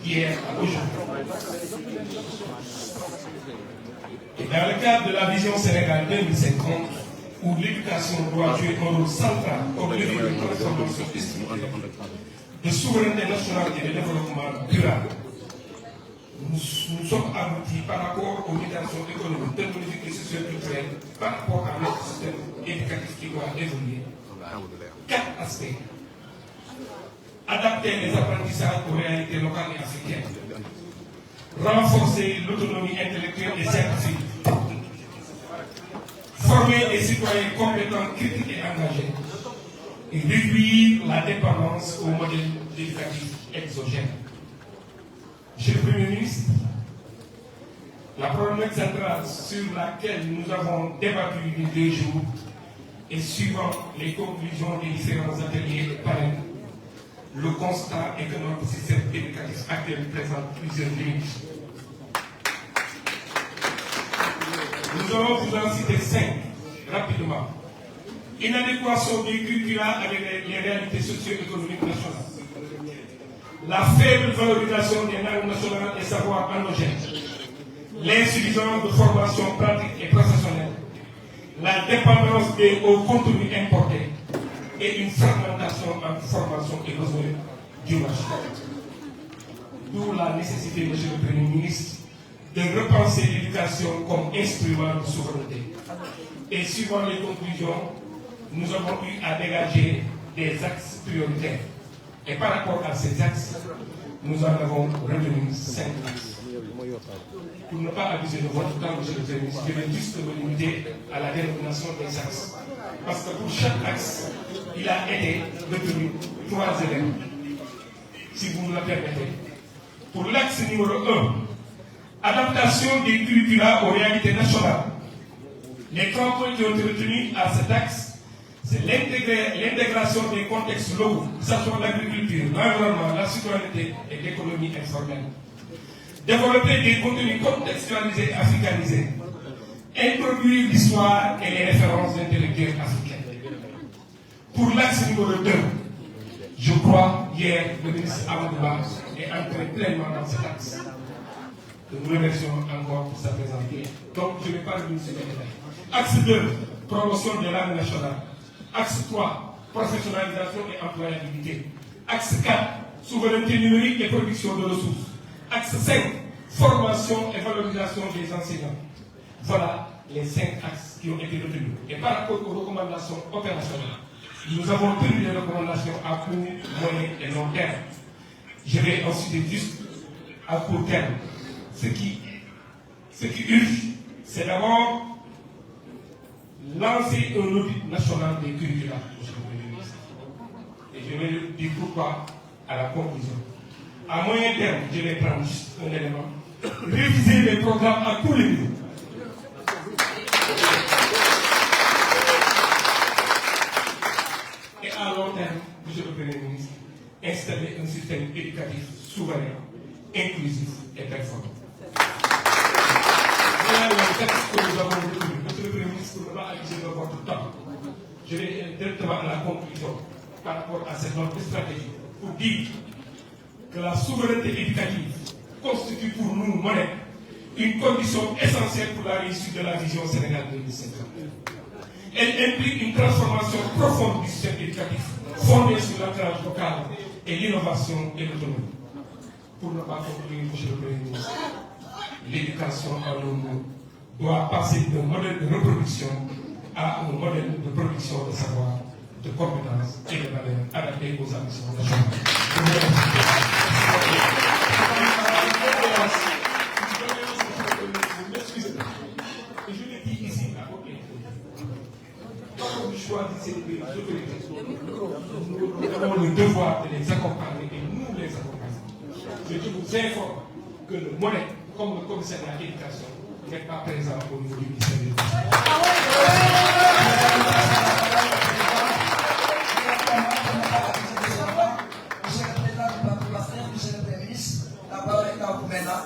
hier à aujourd'hui. Et dans le cadre de la vision Sénégal 2050, où l'éducation doit jouer un rôle central au levier de transformation de souveraineté nationale et de développement durable, nous sommes aboutis par rapport aux migrations économiques, technologiques et socio-culturelles, par rapport à notre système éducatif qui doit évoluer. 4 aspects. Adapter les apprentissages aux réalités locales et africaines. Renforcer l'autonomie intellectuelle et scientifique. Former des citoyens compétents, critiques et engagés. Et réduire la dépendance au modèle éducatif exogène. Monsieur le Premier ministre, la problématique centrale sur laquelle nous avons débattu les 2 jours et suivant les conclusions des différents ateliers et panels, le constat est que notre système éducatif actuel présente plusieurs limites. Nous allons vous en citer 5 rapidement. Inadéquation du curricula avec les réalités socio-économiques nationales. La faible valorisation des langues nationales et savoirs endogènes. L'insuffisance de formation pratique et professionnelle. La dépendance des hauts contenus importés et une fragmentation entre formation et besoins du marché. D'où la nécessité, Monsieur le Premier ministre, de repenser l'éducation comme instrument de souveraineté. Et suivant les conclusions, nous avons eu à dégager des axes prioritaires. Et par rapport à ces axes, nous en avons retenu 5 axes. Pour ne pas abuser de votre temps, Monsieur le Premier ministre, je vais juste me limiter à la dénomination des axes. Parce que pour chaque axe, il a été retenu 3 éléments. Si vous me le permettez. Pour l'axe numéro 1, adaptation des curricula aux réalités nationales. Les 3 points qui ont été retenus à cet axe, c'est l'intégration des contextes locaux, que ce soit l'agriculture, l'environnement, la citoyenneté et l'économie informelle. Développer des contenus contextualisés et africanisés. Introduire l'histoire et les références intellectuelles africaines. Pour l'axe numéro 2, je crois, hier, le ministre Amadouba est entré pleinement dans cet axe. Nous remercions encore pour sa présence. Donc, je ne vais pas revenir sur les détails. Axe 2, promotion des langues nationales. Axe 3, professionnalisation et employabilité. Axe 4, souveraineté numérique et production de ressources. Axe 5, formation et valorisation des enseignants. Voilà les 5 axes qui ont été retenus. Et par rapport aux recommandations opérationnelles, nous avons tenu des recommandations à court, moyen et long terme. Je vais ensuite juste à court terme. Ce qui urge, c'est d'abord lancer un audit national des curricula, Monsieur le Premier ministre. Et je vais dire pourquoi à la conclusion. À moyen terme, je vais prendre juste un élément. Réviser les programmes à tous les niveaux. Et à long terme, Monsieur le Premier ministre, installer un système éducatif souverain, inclusif et performant. Voilà le texte que nous avons retenu. Monsieur le Premier ministre, pour ne pas abuser de votre temps, je vais directement à la conclusion par rapport à cette notre stratégie pour dire que la souveraineté éducative constitue pour nous, Monnaie, une condition essentielle pour la réussite de la vision Sénégal 2050. Elle implique une transformation profonde du système éducatif, fondée sur l'ancrage local et l'innovation et l'autonomie. Pour ne pas conclure, Monsieur le Premier ministre, l'éducation en un mot doit passer d'un modèle de reproduction à un modèle de production de savoir, de compétences et de valeurs adaptées aux ambitions nationales. Et je le dis ici à côté. Quand vous choisissez les autorités, nous avons le devoir de les accompagner et nous les accompagnons. Je vous informe que le Monnaie, comme le commissaire de l'éducation, n'est pas présent au niveau du ministère de l'Éducation. Monsieur le Président du Parti Pastef, Monsieur le Premier ministre, la parole est à vous maintenant.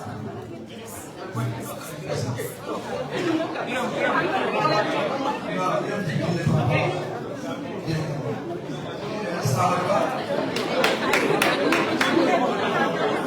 Assalamu alaikum.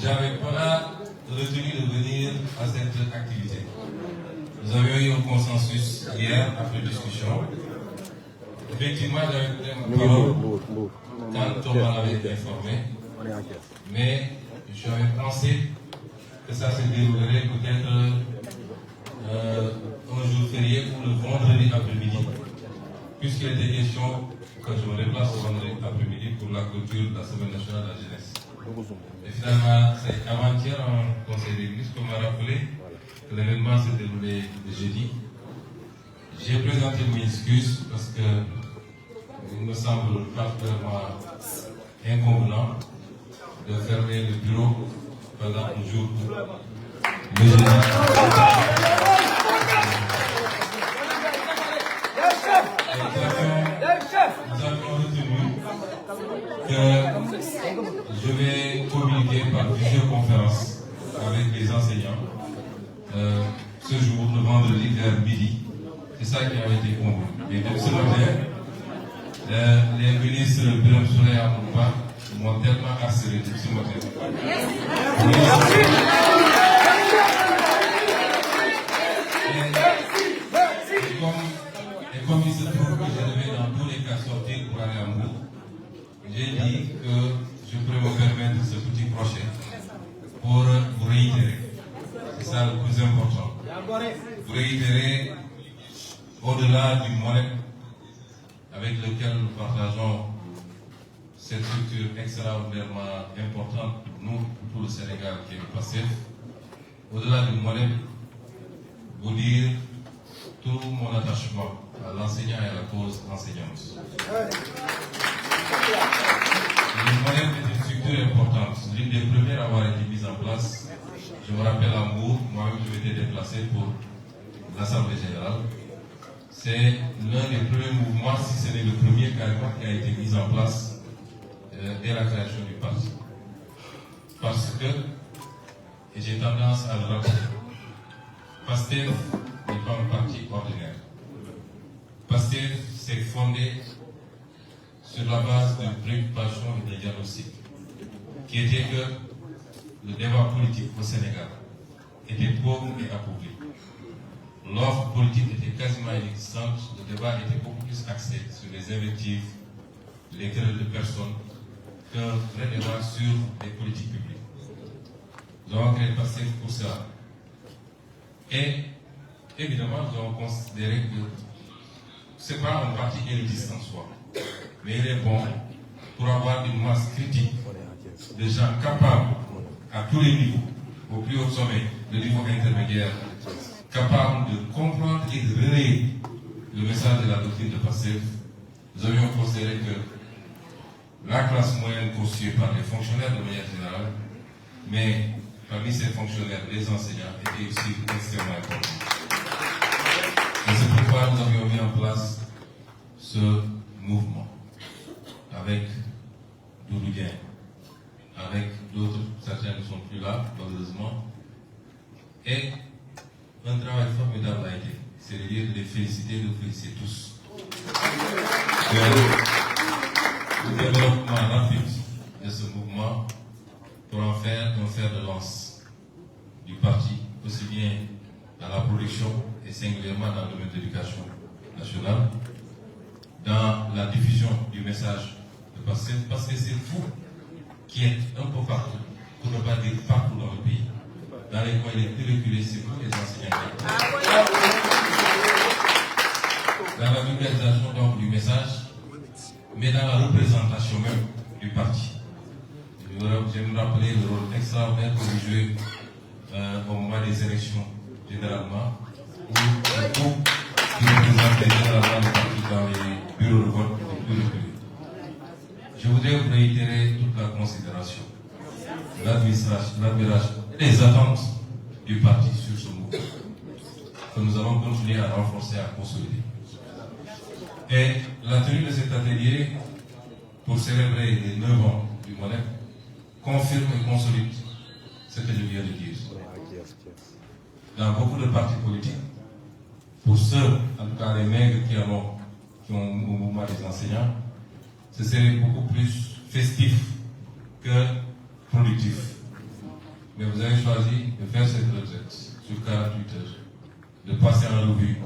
J'avais pas retenu de venir à cette activité. Nous avions eu un consensus hier après discussion. Effectivement, j'avais donné ma parole quand on m'en avait informé, mais j'avais pensé que ça se déroulerait peut-être un jour férié ou le vendredi après-midi, puisqu'il était question que je me déplace le vendredi après-midi pour la clôture de la Semaine nationale de la jeunesse. Et finalement, c'est avant-hier en conseil des ministres qu'on m'a rappelé que l'événement s'est déroulé le jeudi. J'ai présenté mes excuses parce que il me semble particulièrement inconvenant de fermer le bureau pendant un jour le jeudi. Nous avons retenu que je vais communiquer par visioconférence avec les enseignants ce jour, le vendredi, vers midi. C'est ça qui avait été convenu. Et donc ce matin, les ministres Birame Souleye Amadouba m'ont tellement harcelé ce matin. Et comme il se trouve que je devais dans tous les cas sortir pour aller à Mbour, j'ai dit que je pourrais me permettre ce petit crochet pour vous réitérer. C'est ça le plus important. Vous réitérer au-delà du modèle avec lequel nous partageons cette structure extraordinairement importante pour nous, pour tout le Sénégal qui est le PASTEF. Au-delà du modèle, vous dire tout mon attachement à l'enseignant et à la cause enseignante. Le modèle est une structure importante, l'une des premières à avoir été mise en place. Je me rappelle à Mbour, moi-même je m'étais déplacé pour l'Assemblée générale. C'est l'un des premiers mouvements, si ce n'est le premier carrément, qui a été mis en place dès la création du parti. Parce que, et j'ai tendance à le rappeler, PASTEF n'est pas un parti ordinaire. PASTEF s'est fondé sur la base d'une préoccupation et d'un diagnostic, qui était que le débat politique au Sénégal était pauvre et appauvri. L'offre politique était quasiment inexistante, le débat était beaucoup plus axé sur les invectives, les querelles de personnes, qu'un vrai débat sur les politiques publiques. Nous avons créé le PASTEF pour cela. Et évidemment, nous avons considéré que ce n'est pas un parti élitiste en soi, mais il est bon pour avoir une masse critique de gens capables à tous les niveaux, au plus haut sommet, le niveau intermédiaire, capables de comprendre et de relayer le message de la doctrine de PASTEF. Nous avions considéré que la classe moyenne constituée par les fonctionnaires de manière générale, mais parmi ces fonctionnaires, les enseignants étaient aussi extrêmement importants. Et c'est pourquoi nous avions mis en place ce mouvement avec Doudou Dieng, avec d'autres, certains ne sont plus là, malheureusement. Et un travail formidable a été, c'est de dire de les féliciter, de vous féliciter tous. Le développement rapide de ce mouvement pour en faire un fer de lance du parti, aussi bien dans la production et singulièrement dans le domaine de l'éducation nationale dans la diffusion du message de PASTEF, parce que c'est vous qui êtes un peu partout, pour ne pas dire partout dans le pays. Dans les coins les plus reculés, c'est vous les enseignants. Dans la vulgarisation donc du message, mais dans la représentation même du parti. Je vais me rappeler le rôle extraordinaire que vous jouez au moment des élections, généralement, où le groupe qui représente généralement le parti dans les bureaux de vote les plus reculés. Je voudrais vous réitérer toute la considération, l'admiration et les attentes du parti sur ce mouvement, que nous allons continuer à renforcer et à consolider. Et la tenue de cet atelier pour célébrer les 9 ans du modèle confirme et consolide ce que je viens de dire. Dans beaucoup de partis politiques, pour ceux, en tout cas les maigres qui ont au mouvement des enseignants, ce serait beaucoup plus festif que productif. Mais vous avez choisi de faire cette retraite sur 48 heures, de passer en revue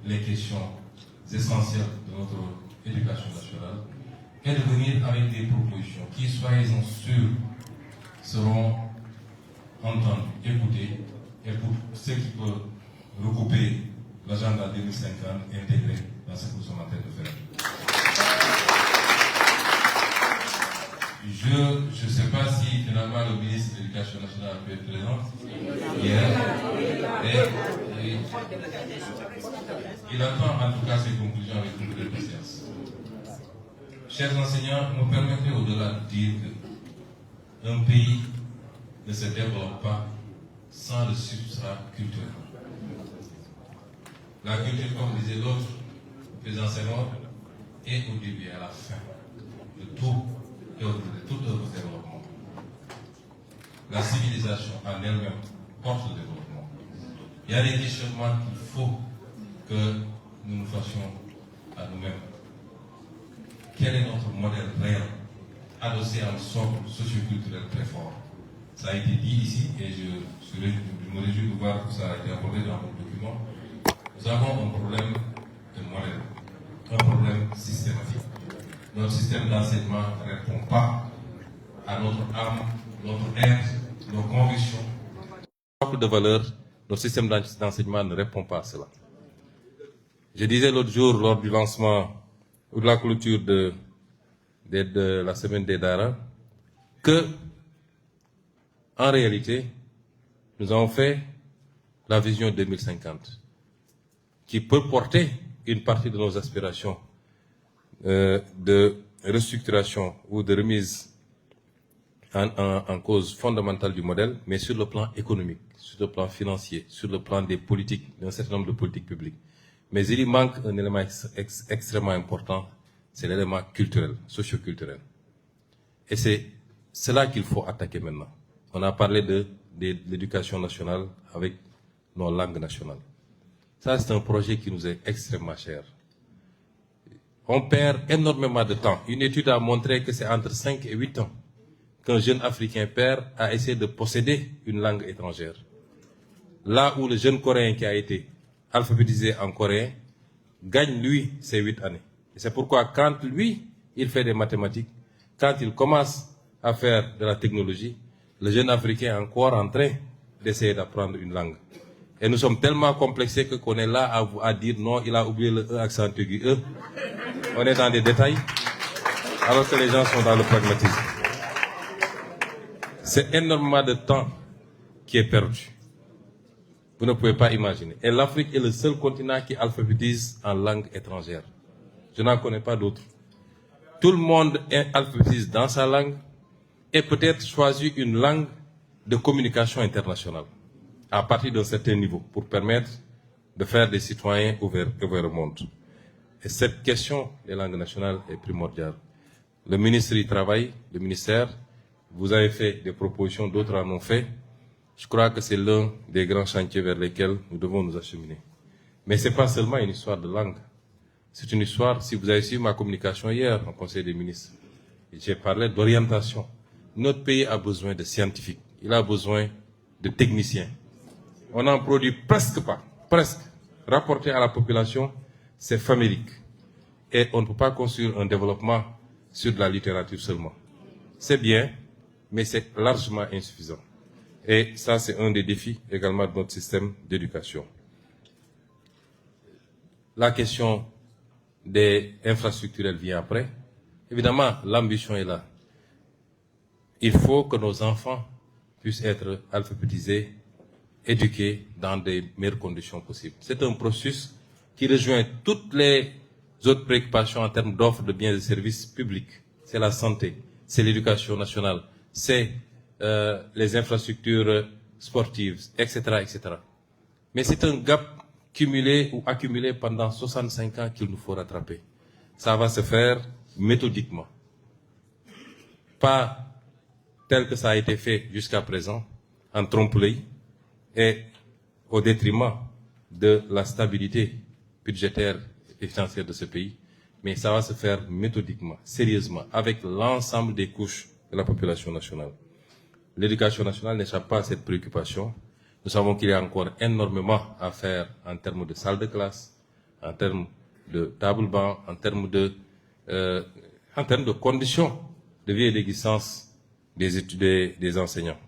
les questions essentielles de notre éducation nationale et de venir avec des propositions qui, soyez-en sûrs, seront entendues, écoutées, et pour ceux qui peuvent recouper l'agenda 2050 intégré dans ce que nous sommes en train de faire. Je ne sais pas si finalement le ministre de l'Éducation nationale a pu être présent hier. Et il attend en tout cas ses conclusions avec beaucoup de patience. Chers enseignants, nous permettez au-delà de dire qu'un pays ne se développe pas sans le substrat culturel. La culture, comme disait l'autre, président Senghor, est au début et à la fin de tout œuvre de développement. La civilisation en elle-même porte le développement. Il y a des questionnements qu'il faut que nous nous fassions à nous-mêmes. Quel est notre modèle réel, adossé à un socle socioculturel très fort? Ça a été dit ici et je me réjouis de voir que ça a été abordé dans le document. Nous avons un problème de modèle, un problème systématique. Notre système d'enseignement ne répond pas à notre âme, notre être, nos convictions. De valeur, notre système d'enseignement ne répond pas à cela. Je disais l'autre jour, lors du lancement ou de la clôture de la semaine des Dara, que, en réalité, nous avons fait la vision 2050, qui peut porter une partie de nos aspirations de restructuration ou de remise en cause fondamentale du modèle, mais sur le plan économique, sur le plan financier, sur le plan des politiques, d'un certain nombre de politiques publiques. Mais il y manque un élément extrêmement important, c'est l'élément culturel, socio-culturel. Et c'est cela qu'il faut attaquer maintenant. On a parlé de l'éducation nationale avec nos langues nationales. Ça, c'est un projet qui nous est extrêmement cher. On perd énormément de temps. Une étude a montré que c'est entre 5 et 8 ans qu'un jeune Africain perd à essayer de posséder une langue étrangère. Là où le jeune Coréen qui a été alphabétisé en coréen gagne, lui, ses 8 années. Et c'est pourquoi quand lui, il fait des mathématiques, quand il commence à faire de la technologie, le jeune Africain est encore en train d'essayer d'apprendre une langue. Et nous sommes tellement complexés qu'on est là à dire non, il a oublié le E accent aigu E. On est dans des détails, alors que les gens sont dans le pragmatisme. C'est énormément de temps qui est perdu. Vous ne pouvez pas imaginer. Et l'Afrique est le seul continent qui alphabétise en langue étrangère. Je n'en connais pas d'autres. Tout le monde alphabétise dans sa langue et peut-être choisit une langue de communication internationale à partir d'un certain niveau pour permettre de faire des citoyens ouverts au monde. Et cette question des langues nationales est primordiale. Le ministre y travaille, le ministère, vous avez fait des propositions, d'autres en ont fait. Je crois que c'est l'un des grands chantiers vers lesquels nous devons nous acheminer. Mais ce n'est pas seulement une histoire de langue. C'est une histoire, si vous avez suivi ma communication hier au Conseil des ministres, j'ai parlé d'orientation. Notre pays a besoin de scientifiques, il a besoin de techniciens. On n'en produit presque pas, presque. Rapporté à la population, c'est famélique. Et on ne peut pas construire un développement sur de la littérature seulement. C'est bien, mais c'est largement insuffisant. Et ça, c'est un des défis également de notre système d'éducation. La question des infrastructures vient après. Évidemment, l'ambition est là. Il faut que nos enfants puissent être alphabétisés, éduqués dans des meilleures conditions possibles. C'est un processus qui rejoint toutes les autres préoccupations en termes d'offres de biens et de services publics. C'est la santé, c'est l'éducation nationale, c'est les infrastructures sportives, etc., etc. Mais c'est un gap cumulé ou accumulé pendant 65 ans qu'il nous faut rattraper. Ça va se faire méthodiquement. Pas tel que ça a été fait jusqu'à présent, en trompe-l'œil, et au détriment de la stabilité budgétaire et financière de ce pays, mais ça va se faire méthodiquement, sérieusement, avec l'ensemble des couches de la population nationale. L'éducation nationale n'échappe pas à cette préoccupation. Nous savons qu'il y a encore énormément à faire en termes de salles de classe, en termes de table-banc, en termes de conditions de vie et d'existence des enseignants.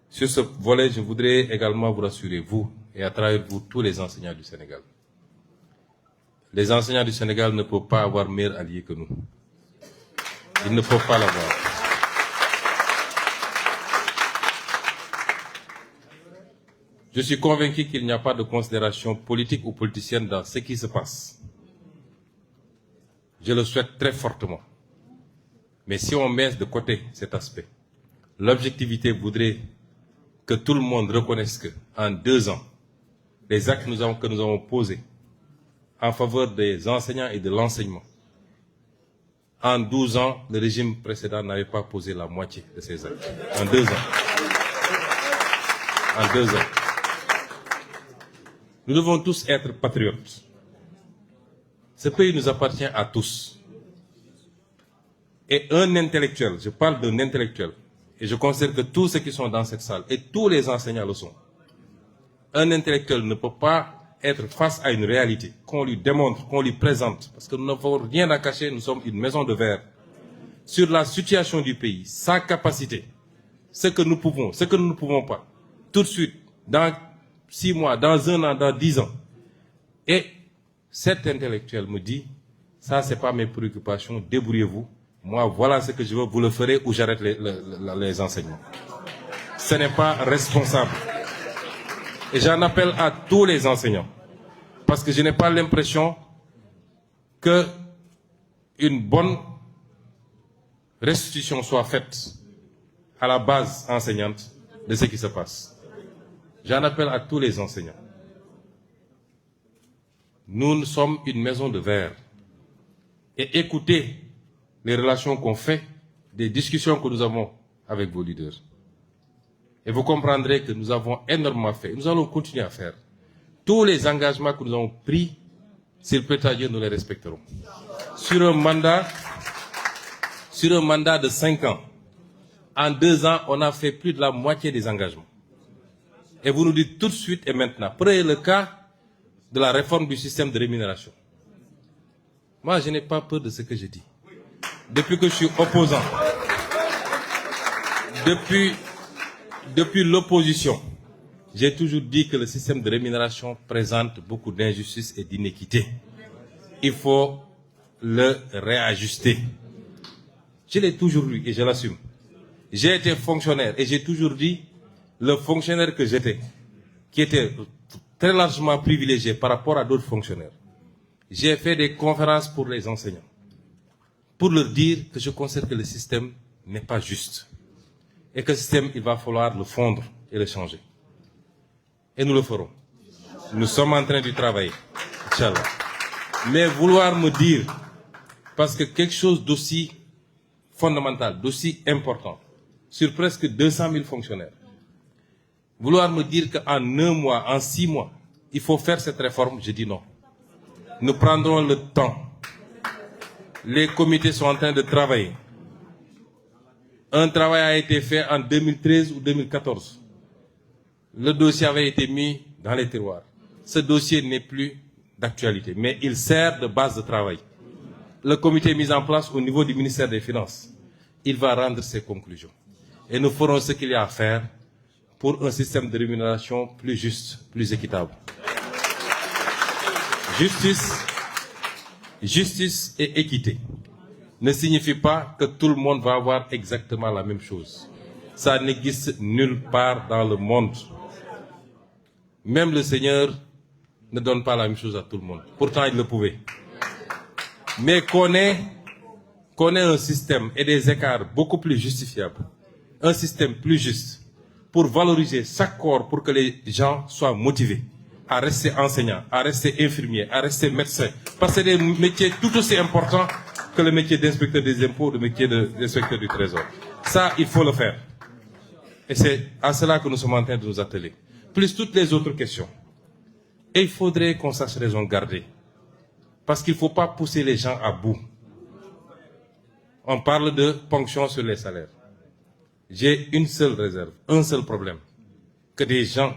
Sur ce volet, je voudrais également vous rassurer, vous, et à travers vous, tous les enseignants du Sénégal. Les enseignants du Sénégal ne peuvent pas avoir meilleur allié que nous. Ils ne peuvent pas l'avoir. Je suis convaincu qu'il n'y a pas de considération politique ou politicienne dans ce qui se passe. Je le souhaite très fortement. Mais si on met de côté cet aspect, l'objectivité voudrait que tout le monde reconnaisse qu'en 2 ans, les actes que nous avons posés en faveur des enseignants et de l'enseignement, en 12 ans, le régime précédent n'avait pas posé la moitié de ces actes. En 2 ans. En 2 ans. Nous devons tous être patriotes. Ce pays nous appartient à tous. Et un intellectuel, je parle d'un intellectuel, et je considère que tous ceux qui sont dans cette salle, et tous les enseignants le sont, un intellectuel ne peut pas être face à une réalité qu'on lui démontre, qu'on lui présente, parce que nous n'avons rien à cacher, nous sommes une maison de verre, sur la situation du pays, sa capacité, ce que nous pouvons, ce que nous ne pouvons pas, tout de suite, dans 6 mois, dans 1 an, dans 10 ans. Et cet intellectuel me dit, ça c'est pas mes préoccupations, débrouillez-vous, moi voilà ce que je veux, vous le ferez ou j'arrête les enseignements. Ce n'est pas responsable. Et j'en appelle à tous les enseignants, parce que je n'ai pas l'impression qu'une bonne restitution soit faite à la base enseignante de ce qui se passe. J'en appelle à tous les enseignants. Nous sommes une maison de verre. Et écoutez les relations qu'on fait, des discussions que nous avons avec vos leaders. Et vous comprendrez que nous avons énormément fait. Nous allons continuer à faire. Tous les engagements que nous avons pris, s'il plaît à Dieu, nous les respecterons. Sur un mandat de 5 ans, en 2 ans, on a fait plus de la moitié des engagements. Et vous nous dites tout de suite et maintenant, prenez le cas de la réforme du système de rémunération. Moi, je n'ai pas peur de ce que je dis. Depuis que je suis opposant, depuis l'opposition, j'ai toujours dit que le système de rémunération présente beaucoup d'injustices et d'inéquités. Il faut le réajuster. Je l'ai toujours dit et je l'assume. J'ai été fonctionnaire et j'ai toujours dit, le fonctionnaire que j'étais, qui était très largement privilégié par rapport à d'autres fonctionnaires, j'ai fait des conférences pour les enseignants, pour leur dire que je considère que le système n'est pas juste. Et que le système, il va falloir le fondre et le changer. Et nous le ferons. Nous sommes en train d'y travailler. Inch'Allah. Mais vouloir me dire, parce que quelque chose d'aussi fondamental, d'aussi important, sur presque 200 000 fonctionnaires, vouloir me dire qu'en 1 mois, en 6 mois, il faut faire cette réforme, je dis non. Nous prendrons le temps. Les comités sont en train de travailler. Un travail a été fait en 2013 ou 2014. Le dossier avait été mis dans les tiroirs. Ce dossier n'est plus d'actualité, mais il sert de base de travail. Le comité mis en place au niveau du ministère des Finances, il va rendre ses conclusions. Et nous ferons ce qu'il y a à faire pour un système de rémunération plus juste, plus équitable. Justice et équité ne signifie pas que tout le monde va avoir exactement la même chose. Ça n'existe nulle part dans le monde. Même le Seigneur ne donne pas la même chose à tout le monde. Pourtant, il le pouvait. Mais qu'on ait un système et des écarts beaucoup plus justifiables, un système plus juste, pour valoriser chaque corps, pour que les gens soient motivés à rester enseignants, à rester infirmiers, à rester médecins. Parce que c'est des métiers tout aussi importants que le métier d'inspecteur des impôts, le métier d'inspecteur du trésor. Ça, il faut le faire. Et c'est à cela que nous sommes en train de nous atteler. Plus toutes les autres questions. Et il faudrait qu'on sache raison garder. Parce qu'il ne faut pas pousser les gens à bout. On parle de ponction sur les salaires. J'ai une seule réserve, un seul problème. Que des gens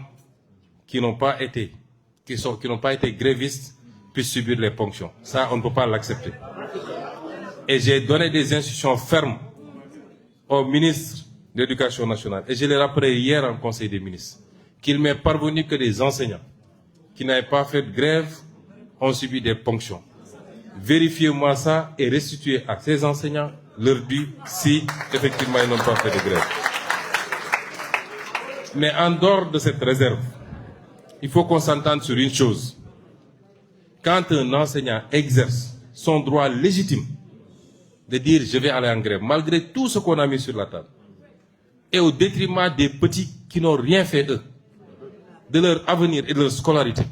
qui n'ont pas été grévistes puissent subir les ponctions. Ça, on ne peut pas l'accepter. Et j'ai donné des instructions fermes au ministre de l'Éducation nationale. Et je l'ai rappelé hier en Conseil des ministres. Qu'il m'est parvenu que des enseignants qui n'avaient pas fait de grève ont subi des ponctions. Vérifiez-moi ça et restituez à ces enseignants leur dû si effectivement ils n'ont pas fait de grève. Mais en dehors de cette réserve, il faut qu'on s'entende sur une chose. Quand un enseignant exerce son droit légitime de dire je vais aller en grève, malgré tout ce qu'on a mis sur la table, et au détriment des petits qui n'ont rien fait eux, de leur avenir et de leur scolarité,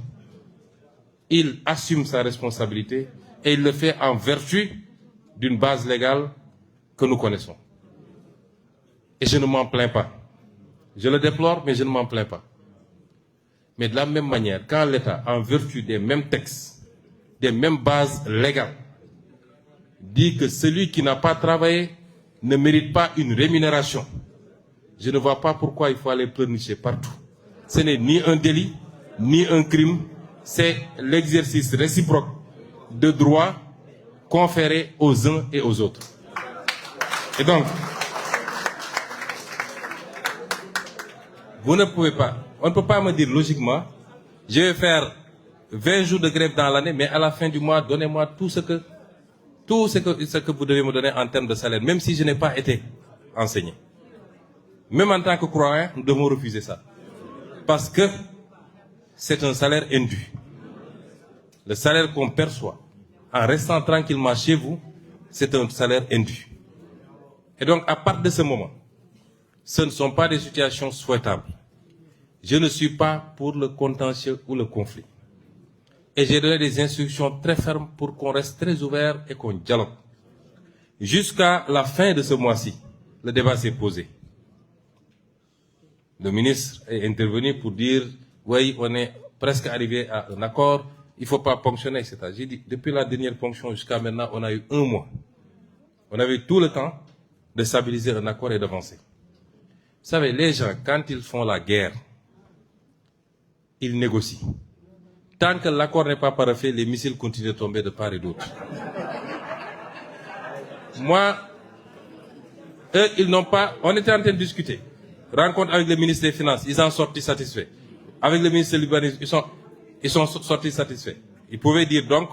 il assume sa responsabilité et il le fait en vertu d'une base légale que nous connaissons. Et je ne m'en plains pas. Je le déplore, mais je ne m'en plains pas. Mais de la même manière, quand l'État, en vertu des mêmes textes, des mêmes bases légales, dit que celui qui n'a pas travaillé ne mérite pas une rémunération, je ne vois pas pourquoi il faut aller pleurnicher partout. Ce n'est ni un délit, ni un crime, c'est l'exercice réciproque de droits conférés aux uns et aux autres. Et donc, vous ne pouvez pas, on ne peut pas me dire logiquement, je vais faire 20 jours de grève dans l'année, mais à la fin du mois, donnez-moi tout ce que vous devez me donner en termes de salaire, même si je n'ai pas été enseigné. Même en tant que croyant, nous devons refuser ça. Parce que c'est un salaire indu. Le salaire qu'on perçoit en restant tranquillement chez vous, c'est un salaire indu. Et donc, à partir de ce moment, ce ne sont pas des situations souhaitables. Je ne suis pas pour le contentieux ou le conflit. Et j'ai donné des instructions très fermes pour qu'on reste très ouvert et qu'on dialogue. Jusqu'à la fin de ce mois-ci, le débat s'est posé. Le ministre est intervenu pour dire, oui, on est presque arrivé à un accord, il ne faut pas ponctionner, etc. J'ai dit, depuis la dernière ponction jusqu'à maintenant, on a eu 1 mois. On avait tout le temps de stabiliser un accord et d'avancer. Vous savez, les gens, quand ils font la guerre, ils négocient. Tant que l'accord n'est pas parfait, les missiles continuent de tomber de part et d'autre. Moi, eux, ils n'ont pas... On était en train de discuter. Rencontre avec le ministre des Finances, ils en sortent satisfaits. Avec le ministre de l'Urbanisme, ils sont sortis satisfaits. Ils pouvaient dire donc,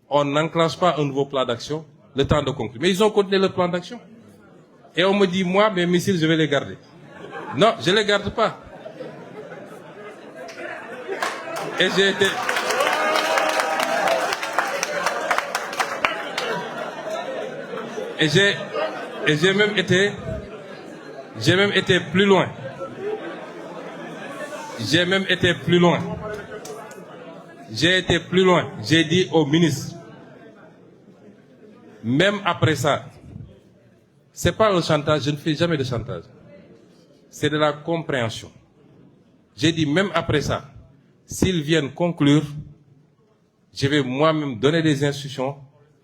on n'enclenche pas un nouveau plan d'action, le temps de conclure. Mais ils ont continué le plan d'action. Et on me dit, moi, mes missiles, je vais les garder. Non, je ne les garde pas. Et j'ai été... Et j'ai même été plus loin. J'ai même été plus loin. J'ai été plus loin. J'ai dit au ministre, même après ça, c'est pas un chantage, je ne fais jamais de chantage. C'est de la compréhension. J'ai dit, même après ça, s'ils viennent conclure, je vais moi-même donner des instructions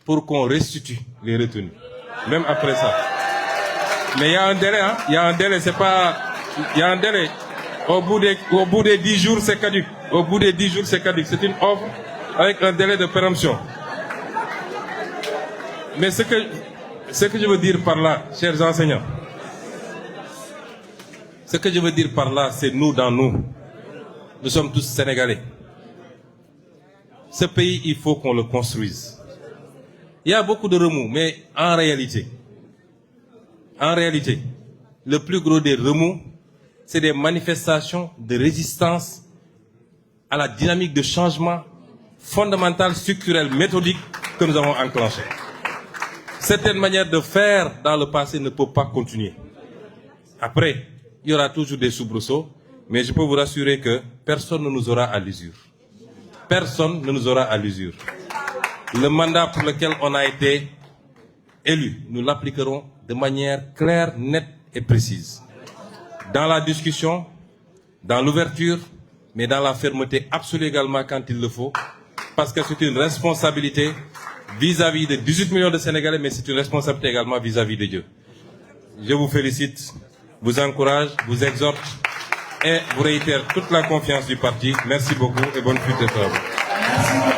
pour qu'on restitue les retenues. Même après ça. Mais il y a un délai, hein. Il y a un délai, c'est pas... Il y a un délai. Au bout des 10 jours, c'est caduc. Au bout des 10 jours, c'est caduc. C'est une offre avec un délai de péremption. Mais ce que je veux dire par là, chers enseignants, ce que je veux dire par là, c'est nous dans nous. Nous sommes tous Sénégalais. Ce pays, il faut qu'on le construise. Il y a beaucoup de remous, mais en réalité, le plus gros des remous, c'est des manifestations de résistance à la dynamique de changement fondamental, structurel, méthodique que nous avons enclenché. Certaines manières de faire dans le passé ne peuvent pas continuer. Après, il y aura toujours des soubresauts, mais je peux vous rassurer que personne ne nous aura à l'usure. Personne ne nous aura à l'usure. Le mandat pour lequel on a été élu, nous l'appliquerons de manière claire, nette et précise. Dans la discussion, dans l'ouverture, mais dans la fermeté absolue également quand il le faut, parce que c'est une responsabilité vis-à-vis de 18 millions de Sénégalais, mais c'est une responsabilité également vis-à-vis de Dieu. Je vous félicite, vous encourage, vous exhorte et vous réitère toute la confiance du parti. Merci beaucoup et bonne suite de travail.